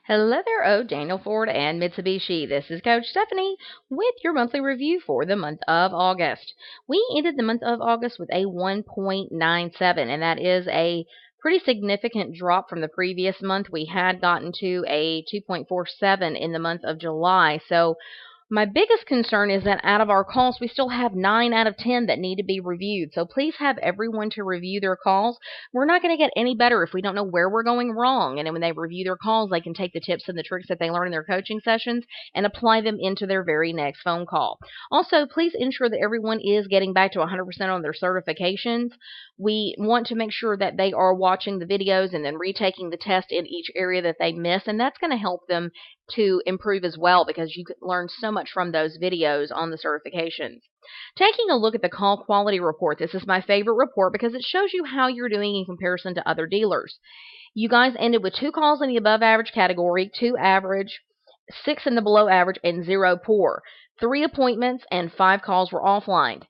Hello there, Daniel Ford and Mitsubishi. This is Coach Stephanie with your monthly review for the month of August. We ended the month of August with a 1.97, and that is a pretty significant drop from the previous month. We had gotten to a 2.47 in the month of July. So my biggest concern is that out of our calls, we still have 9 out of 10 that need to be reviewed. So please have everyone to review their calls. We're not going to get any better if we don't know where we're going wrong. And then when they review their calls, they can take the tips and the tricks that they learn in their coaching sessions and apply them into their very next phone call. Also, please ensure that everyone is getting back to 100% on their certifications. We want to make sure that they are watching the videos and then retaking the test in each area that they miss. And that's going to help them to improve as well, because you can learn so much from those videos on the certifications. Taking a look at the call quality report, this is my favorite report because it shows you how you're doing in comparison to other dealers. You guys ended with 2 calls in the above average category, 2 average, 6 in the below average, and 0 poor. 3 appointments and 5 calls were offline.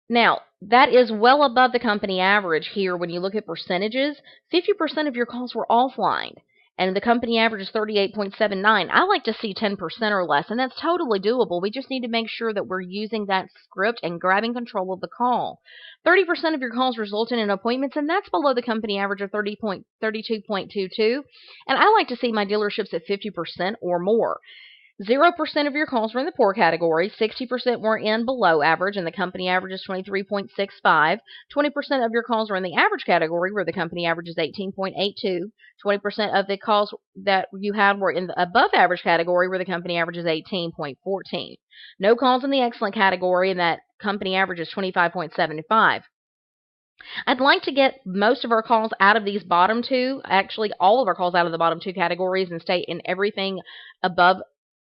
Now, that is well above the company average here. When you look at percentages, 50% of your calls were offline, and the company average is 38.79. I like to see 10% or less, and that's totally doable. We just need to make sure that we're using that script and grabbing control of the call. 30% of your calls resulted in appointments, and that's below the company average of 32.22. And I like to see my dealerships at 50% or more. 0% of your calls were in the poor category, 60% were in below average, and the company average is 23.65. 20% of your calls were in the average category, where the company average is 18.82. 20% of the calls that you had were in the above average category, where the company average is 18.14. No calls in the excellent category, and that company average is 25.75. I'd like to get most of our calls out of these bottom two, actually all of our calls out of the bottom two categories, and stay in everything above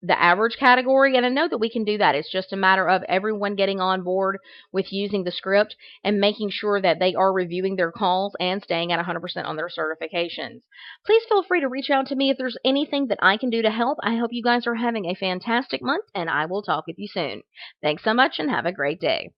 the average category. And I know that we can do that. It's just a matter of everyone getting on board with using the script and making sure that they are reviewing their calls and staying at 100% on their certifications. Please feel free to reach out to me if there's anything that I can do to help. I hope you guys are having a fantastic month, and I will talk with you soon. Thanks so much and have a great day.